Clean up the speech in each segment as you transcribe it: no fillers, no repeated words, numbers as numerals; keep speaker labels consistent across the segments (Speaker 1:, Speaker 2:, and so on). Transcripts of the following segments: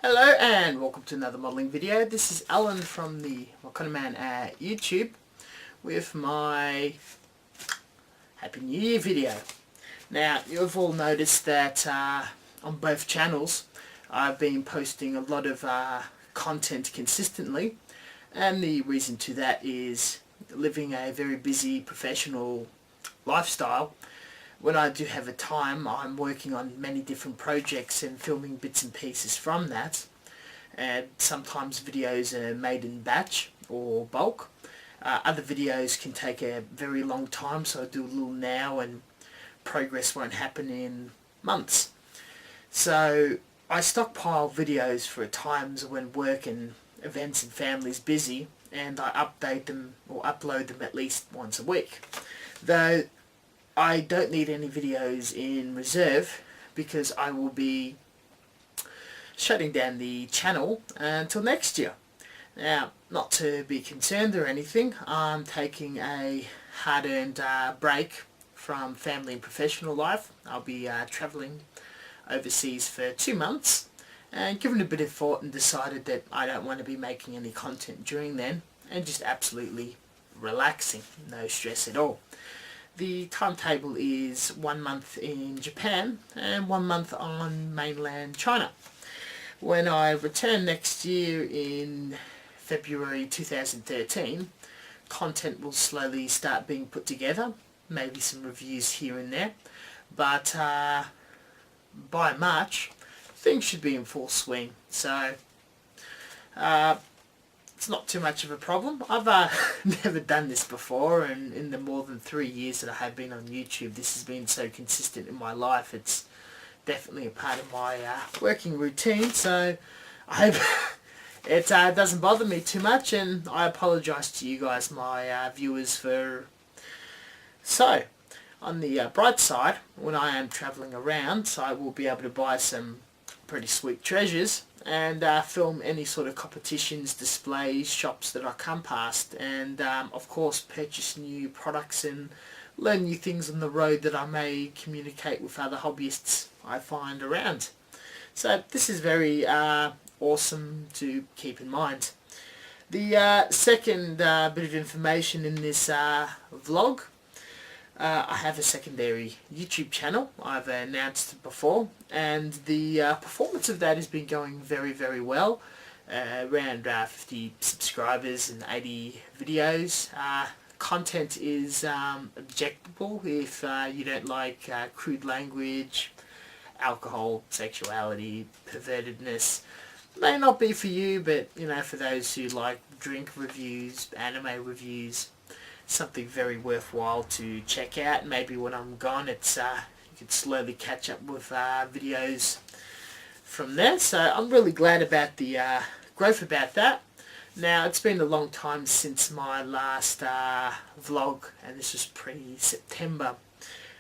Speaker 1: Hello and welcome to another modelling video. This is Alan from the Wakanda Man at YouTube with my Happy New Year video. Now, you've all noticed that on both channels I've been posting a lot of content consistently, and the reason to that is living a very busy professional lifestyle. When I do have a time, I'm working on many different projects and filming bits and pieces from that. And sometimes videos are made in batch or bulk. Other videos can take a very long time, so I do a little now and progress won't happen in months. So I stockpile videos for times when work and events and family's busy, and I update them or upload them at least once a week. Though I don't need any videos in reserve because I will be shutting down the channel until next year. Now, not to be concerned or anything, I'm taking a hard-earned break from family and professional life. I'll be travelling overseas for 2 months, and given a bit of thought and decided that I don't want to be making any content during then, and just absolutely relaxing, no stress at all. The timetable is 1 month in Japan and 1 month on mainland China. When I return next year in February 2013, content will slowly start being put together, maybe some reviews here and there, but by March things should be in full swing, so it's not too much of a problem. I've never done this before, and in the more than 3 years that I have been on YouTube, this has been so consistent in my life. It's definitely a part of my working routine, so I hope it doesn't bother me too much, and I apologise to you guys, my viewers, for... So, on the bright side, when I am travelling around, so I will be able to buy some pretty sweet treasures and film any sort of competitions, displays, shops that I come past, and of course purchase new products and learn new things on the road that I may communicate with other hobbyists I find around. So this is very awesome to keep in mind. The second bit of information in this vlog, I have a secondary YouTube channel. I've announced it before, and the performance of that has been going very, very well. Around 50 subscribers and 80 videos. Content is objectable if you don't like crude language, alcohol, sexuality, pervertedness. May not be for you, but you know, for those who like drink reviews, anime reviews, something very worthwhile to check out. Maybe when I'm gone, it's you can slowly catch up with videos from there. So I'm really glad about the growth about that. Now, it's been a long time since my last vlog, and this was pre-September,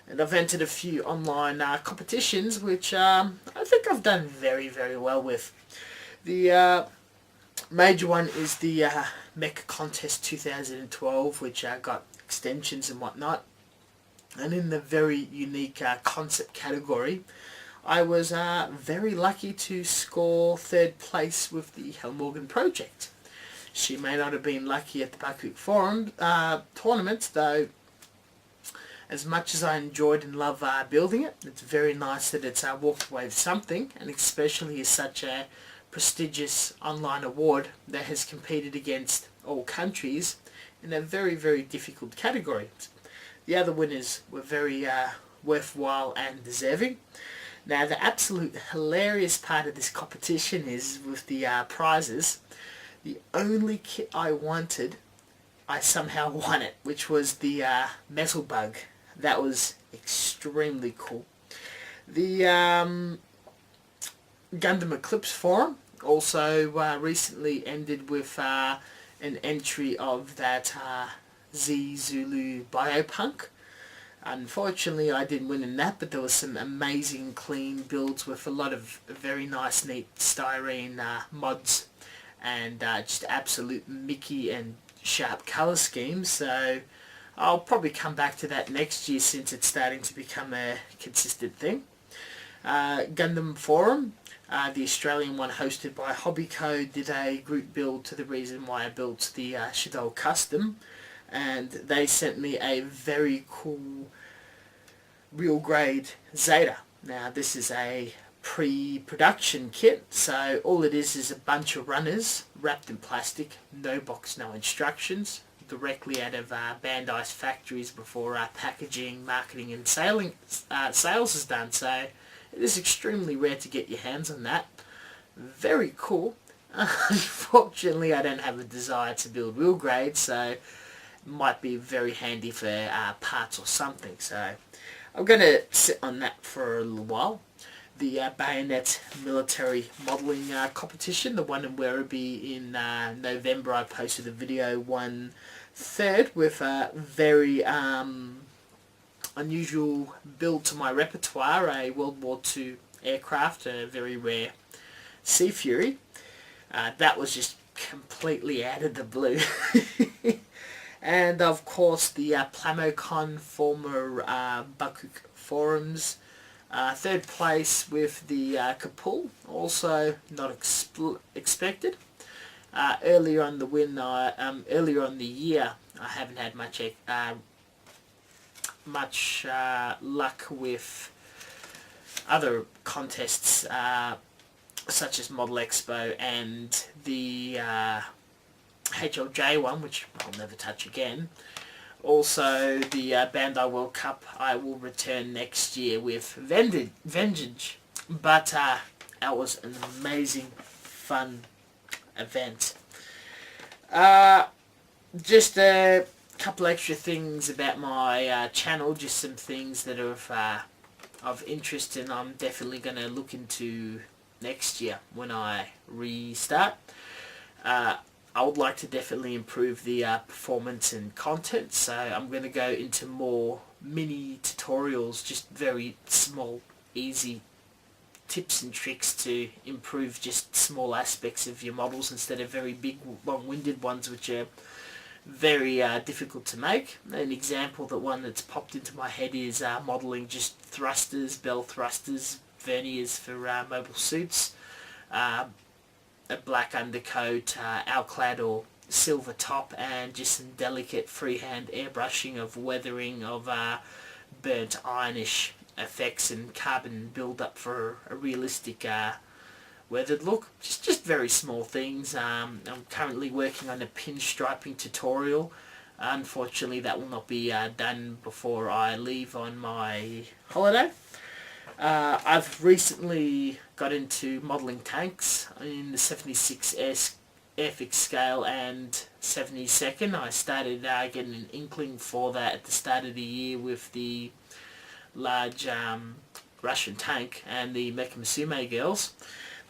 Speaker 1: and I've entered a few online competitions, which I think I've done very, very well with. The major one is the Mecha Contest 2012, which got extensions and whatnot, and in the very unique concept category, I was very lucky to score 3rd place with the Helen Morgan project. She may not have been lucky at the Buckwheat Forum tournament, though as much as I enjoyed and love building it, it's very nice that it's walked away with something, and especially as such a prestigious online award that has competed against all countries in a very, very difficult category. The other winners were very worthwhile and deserving. Now, the absolute hilarious part of this competition is with the prizes. The only kit I wanted, I somehow won it, which was the Metal Bug. That was extremely cool. The Gundam Eclipse Forum also recently ended with an entry of that Z Zulu Biopunk. Unfortunately, I didn't win in that, but there was some amazing clean builds with a lot of very nice, neat styrene mods, and just absolute Mickey and sharp colour schemes. So I'll probably come back to that next year, since it's starting to become a consistent thing. Gundam Forum, The Australian one, hosted by Hobbyco, did a group build to the reason why I built the Chevelle Custom, and they sent me a very cool real grade Zeta. Now this is a pre-production kit, so all it is a bunch of runners wrapped in plastic, no box, no instructions, directly out of Bandai's factories before packaging, marketing and sales is done. So it is extremely rare to get your hands on that. Very cool. Unfortunately, I don't have a desire to build real grade, so it might be very handy for parts or something. So I'm going to sit on that for a little while. The Bayonet Military Modelling competition, the one in Werribee in November, I posted a video, won third with a very unusual build to my repertoire, a World War II aircraft, a very rare Sea Fury. That was just completely out of the blue. And of course the Plamocon former Bakuk Forums, third place with the Kapul, also not expected. Earlier on the year, I haven't had much luck with other contests such as Model Expo and the HLJ one, which I'll never touch again. Also, the Bandai World Cup I will return next year with Vengeance. But that was an amazing, fun event. Just a couple extra things about my channel, just some things that are of interest, and I'm definitely going to look into next year when I restart. I would like to definitely improve the performance and content, so I'm going to go into more mini tutorials, just very small, easy tips and tricks to improve just small aspects of your models instead of very big, long-winded ones which are very difficult to make. An example, the one that's popped into my head, is modelling just thrusters, bell thrusters, verniers for mobile suits. A black undercoat, alclad or silver top, and just some delicate freehand airbrushing of weathering of burnt ironish effects and carbon build up for a realistic weathered look. Just very small things. I'm currently working on a pinstriping tutorial. Unfortunately that will not be done before I leave on my holiday. I've recently got into modelling tanks in the 76S Airfix scale and 72nd. I started getting an inkling for that at the start of the year with the large Russian tank and the Mecha Musume girls.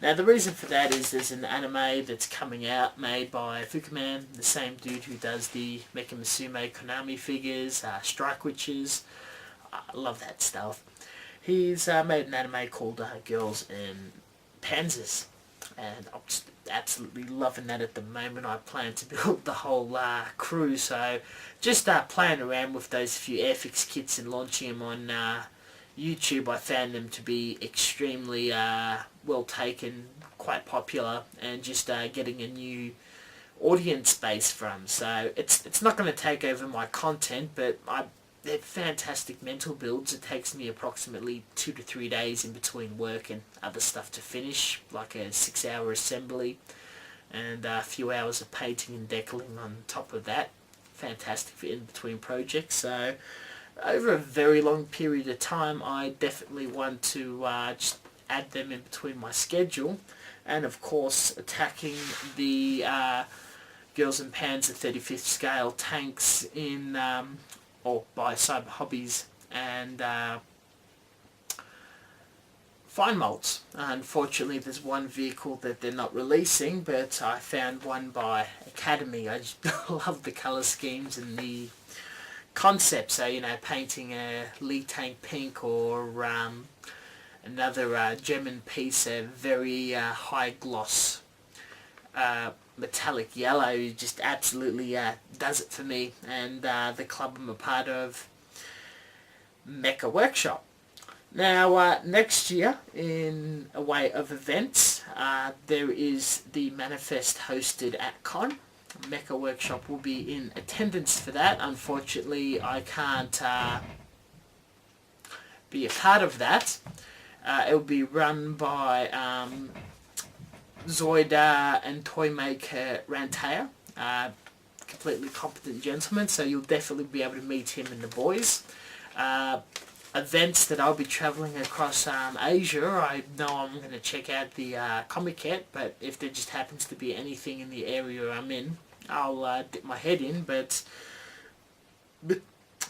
Speaker 1: Now the reason for that is there's an anime that's coming out made by Fukuman, the same dude who does the Mecha Musume Konami figures, Strike Witches. I love that stuff. He's made an anime called Girls in Panzers, and I'm just absolutely loving that at the moment. I plan to build the whole crew, so just playing around with those few Airfix kits and launching them on YouTube. I found them to be extremely well taken, quite popular, and just getting a new audience base from. So it's not going to take over my content, but they're fantastic mental builds. It takes me approximately 2 to 3 days in between work and other stuff to finish, like a 6-hour assembly and a few hours of painting and decaling on top of that. Fantastic for in between projects. So over a very long period of time, I definitely want to just add them in between my schedule, and of course attacking the Girls in Panzer 35th scale tanks in or by Cyber Hobbies and fine molds. Unfortunately there's one vehicle that they're not releasing, but I found one by Academy. I just love the colour schemes and the concept. So, you know, painting a Lee tank pink or another German piece, a very high gloss metallic yellow, just absolutely does it for me. And the club I'm a part of, Mecha Workshop. Now, next year, in a way of events, there is the Manifest hosted at Con. Mecha Workshop will be in attendance for that. Unfortunately, I can't be a part of that. It will be run by Zoida and Toymaker Rantea, completely competent gentleman, so you'll definitely be able to meet him and the boys. Events that I'll be travelling across Asia, I know I'm going to check out the Comiket, but if there just happens to be anything in the area I'm in, I'll dip my head in. But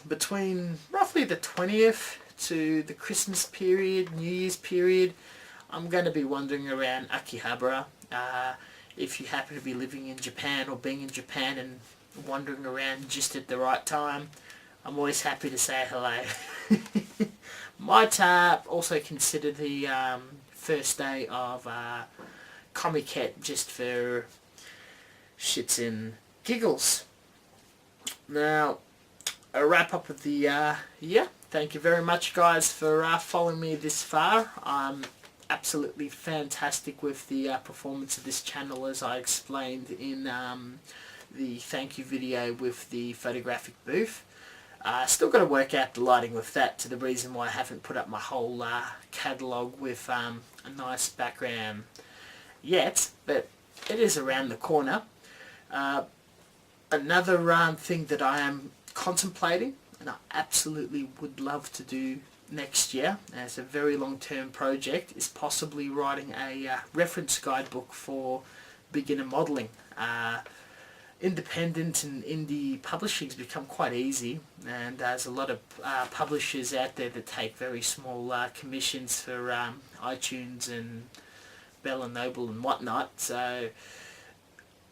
Speaker 1: between roughly the 20th to the Christmas period, New Year's period, I'm going to be wandering around Akihabara. If you happen to be living in Japan or being in Japan and wandering around just at the right time, I'm always happy to say hello. Might also consider the first day of Comiket just for shits and giggles. Now, a wrap up of the year. Thank you very much, guys, for following me this far. I'm absolutely fantastic with the performance of this channel, as I explained in the thank you video with the photographic booth. Still got to work out the lighting with that, to the reason why I haven't put up my whole catalogue with a nice background yet, but it is around the corner. Another thing that I am contemplating, and I absolutely would love to do next year as a very long-term project, is possibly writing a reference guidebook for beginner modelling. Independent and indie publishing's become quite easy, and there's a lot of publishers out there that take very small commissions for iTunes and Bell and Noble and whatnot, so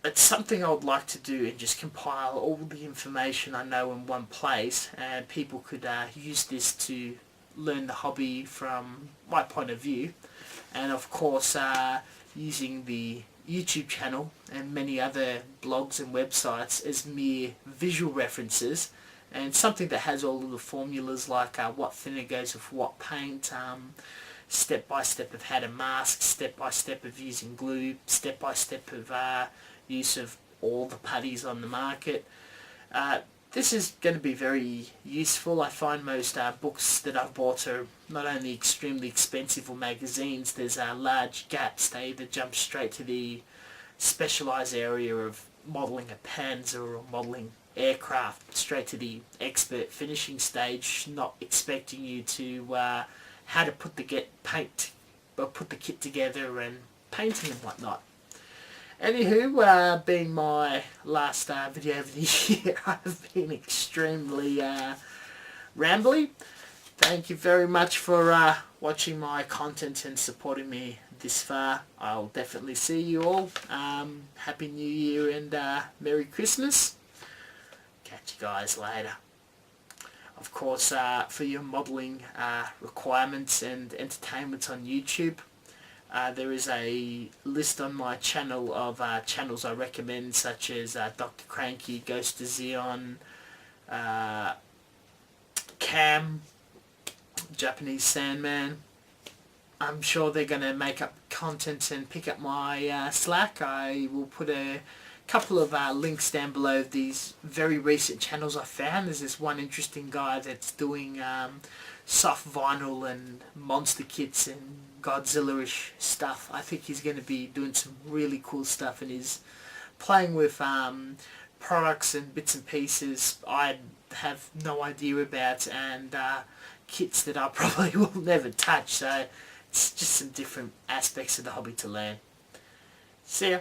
Speaker 1: it's something I would like to do, and just compile all the information I know in one place, and people could use this to learn the hobby from my point of view, and of course using the YouTube channel and many other blogs and websites as mere visual references, and something that has all of the formulas like what thinner goes with what paint, step by step of how to mask, step by step of using glue, step by step of use of all the putties on the market. This is going to be very useful. I find most books that I've bought are not only extremely expensive, or magazines, there's large gaps. They either jump straight to the specialised area of modelling a Panzer or modelling aircraft, straight to the expert finishing stage, not expecting you to how to put the kit together and painting and whatnot. Anywho, being my last video of the year, I've been extremely rambly. Thank you very much for watching my content and supporting me this far. I'll definitely see you all. Happy New Year and Merry Christmas. Catch you guys later. Of course, for your modelling requirements and entertainments on YouTube, there is a list on my channel of channels I recommend, such as Dr. Cranky, Ghost of Xeon, Cam, Japanese Sandman. I'm sure they're going to make up content and pick up my slack. I will put a couple of links down below these very recent channels I found. There's this one interesting guy that's doing soft vinyl and monster kits and Godzilla-ish stuff. I think he's going to be doing some really cool stuff, and he's playing with products and bits and pieces I have no idea about, and kits that I probably will never touch, so it's just some different aspects of the hobby to learn. See ya.